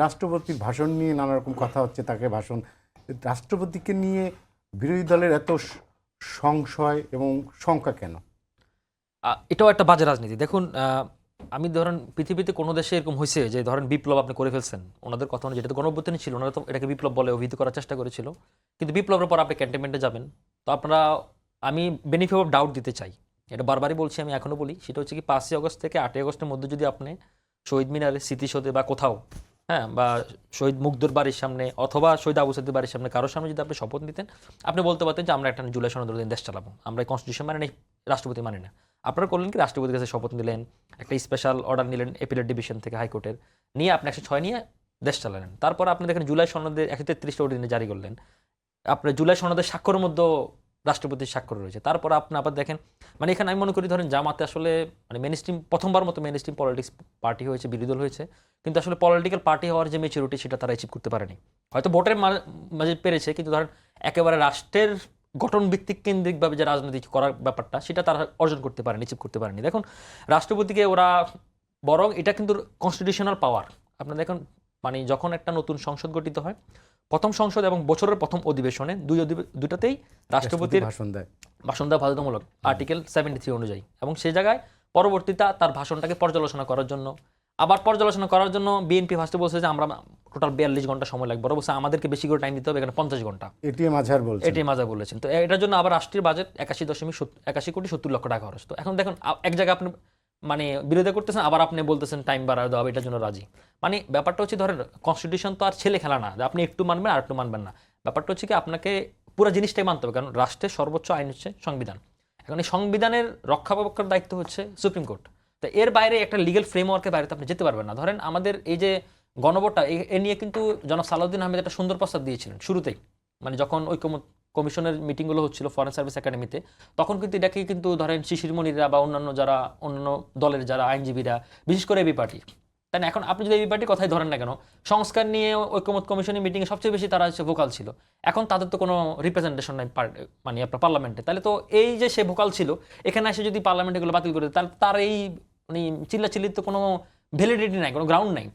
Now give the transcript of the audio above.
রাষ্ট্রপতির ভাষণ নিয়ে নানা রকম কথা হচ্ছে, তাকে ভাষণ, রাষ্ট্রপতিকে নিয়ে বিরোধী দলের এত সংশয় এবং শঙ্কা কেন? এটাও একটা বাজে রাজনীতি। দেখুন, আমি ধরেন পৃথিবীতে কোনো দেশে এরকম হয়েছে যে ধরেন বিপ্লব আপনি করে ফেলছেন, ওনাদের কথা অনুযায়ী, যেটা তো গণঅভ্যুত্থানই ছিল, ওনারা তো এটাকে বিপ্লব বলে অভিহিত করার চেষ্টা করেছিল, কিন্তু বিপ্লবের পর আপনি ক্যান্টনমেন্টে যাবেন। তো আপনারা, আমি বেনিফিট অফ ডাউট দিতে চাই, এটা বারবারই বলছি, আমি এখনও বলি, সেটা হচ্ছে কি 5ই আগস্ট থেকে 8ই আগস্টের মধ্যে যদি আপনি শহীদ মিনারে, স্মৃতিসৌধে বা কোথাও, হ্যাঁ, বা শহীদ মুগ্ধর বাড়ির সামনে অথবা শহীদ আবু সাইদের বাড়ির সামনে কারোর সামনে যদি আপনি শপথ নিতেন, আপনি বলতে পারতেন যে আমরা একটা জুলাই সনদ দিন দেশ চালাবো, আমরা কনস্টিটিউশন মানে নেই, রাষ্ট্রপতি মানে না। আপনারা করলেন কি, রাষ্ট্রপতির কাছে শপথ নিলেন, একটা স্পেশাল অর্ডার নিলেন এপিলেট ডিভিশন থেকে, হাইকোর্টের, নিয়ে আপনি 106 নিয়ে দেশ চালালেন। তারপর আপনি দেখেন জুলাই সনদের 133টা অর্ডিন্যান্স জারি করলেন, আপনার জুলাই সনদের স্বাক্ষরের মধ্যে রাষ্ট্রপতির স্বাক্ষর রয়েছে। তারপর আপনি আবার দেখেন, মানে এখানে আমি মনে করি ধরেন জামাতে আসলে মানে মেন স্ট্রিম, প্রথমবার মতো মেন স্ট্রিম পলিটিক্স পার্টি হয়েছে, বিরোধী দল হয়েছে, কিন্তু আসলে পলিটিক্যাল পার্টি হওয়ার যে ম্যাচুরিটি সেটা তারা অ্যাচিভ করতে পারেনি। হয়তো ভোটের মাঝে পেরেছে, কিন্তু ধরেন একেবারে রাষ্ট্রের গঠন ভিত্তিক কেন্দ্রিকভাবে যে রাজনীতি করার ব্যাপারটা, সেটা তারা অর্জন করতে পারেনি, অ্যাচিভ করতে পারেনি। দেখুন, রাষ্ট্রপতিকে ওরা, বরং এটা কিন্তু কনস্টিটিউশনাল পাওয়ার। আপনার দেখুন, মানে যখন একটা নতুন সংসদ গঠিত হয়, প্রথম সংসদ এবং বছরের প্রথম অধিবেশনে দুটাতেই রাষ্ট্রপতির ভাষণ দেওয়া বাধ্যতামূলক আর্টিকেল 73 অনুযায়ী, এবং সেই জায়গায় পরবর্তীতে তার ভাষণটাকে পর্যালোচনা করার জন্য, আবার পর্যালোচনা করার জন্য বিএনপি ফার্স্টে বলছে যে আমরা টোটাল 42 ঘন্টা সময় লাগবে, অবশ্য আমাদেরকে বেশি করে টাইম দিতে হবে, এখানে 50 ঘন্টা এটিএম আজহার বলেছেন। তো এটার জন্য আবার রাষ্ট্রীয় বাজেট 81 কোটি 70 লক্ষ টাকা খরচ। তো এখন দেখুন, এক জায়গায় আপনি মানে বিরোধিতা করতেছেন, আবার আপনি বলতেছেন টাইম বাড়ায় দেওয়া হবে, এটার জন্য রাজি। মানে ব্যাপারটা হচ্ছে, ধরেন কনস্টিটিউশন তো আর ছেলে খেলা না যে আপনি একটু মানবেন আর একটু মানবেন না। ব্যাপারটা হচ্ছে কি, আপনাকে পুরো জিনিসটাই মানতে হবে, কারণ রাষ্ট্রের সর্বোচ্চ আইন হচ্ছে সংবিধান। এখন এই সংবিধানের রক্ষাবেক্ষার দায়িত্ব হচ্ছে সুপ্রিম কোর্ট। তো এর বাইরে একটা লিগ্যাল ফ্রেমওয়ার্কের বাইরে তো আপনি যেতে পারবেন না। ধরেন আমাদের এই যে গণভোটটা, এ নিয়ে কিন্তু জনাব সালাউদ্দিন আহমেদ একটা সুন্দর প্রস্তাব দিয়েছিলেন শুরুতেই, মানে যখন ঐক্যমত কমিশনের মিটিংগুলো হচ্ছিল ফরেন সার্ভিস একাডেমিতে, তখন কিন্তু এটাকে কিন্তু ধরেন শিশিরমণিরা বা অন্যান্য দলের যারা আইনজীবীরা, বিশেষ করে এবি পার্টি, তাই না, এখন আপনি যদি এবি পার্টির কথাই ধরেন না কেন, সংস্কার নিয়ে ঐক্যমত কমিশনের মিটিংয়ে সবচেয়ে বেশি তারা হচ্ছে ভোকাল ছিল। এখন তাদের তো কোনো রিপ্রেজেন্টেশন নাই মানে আপনার পার্লামেন্টে, তাহলে তো এই যে সে ভোকাল ছিল, এখানে এসে যদি পার্লামেন্টে এগুলো বাতিল করে, তাহলে তার এই মানে চিল্লাচিল্লির তো কোনো ভ্যালিডিটি নাই, কোনো গ্রাউন্ড নাই।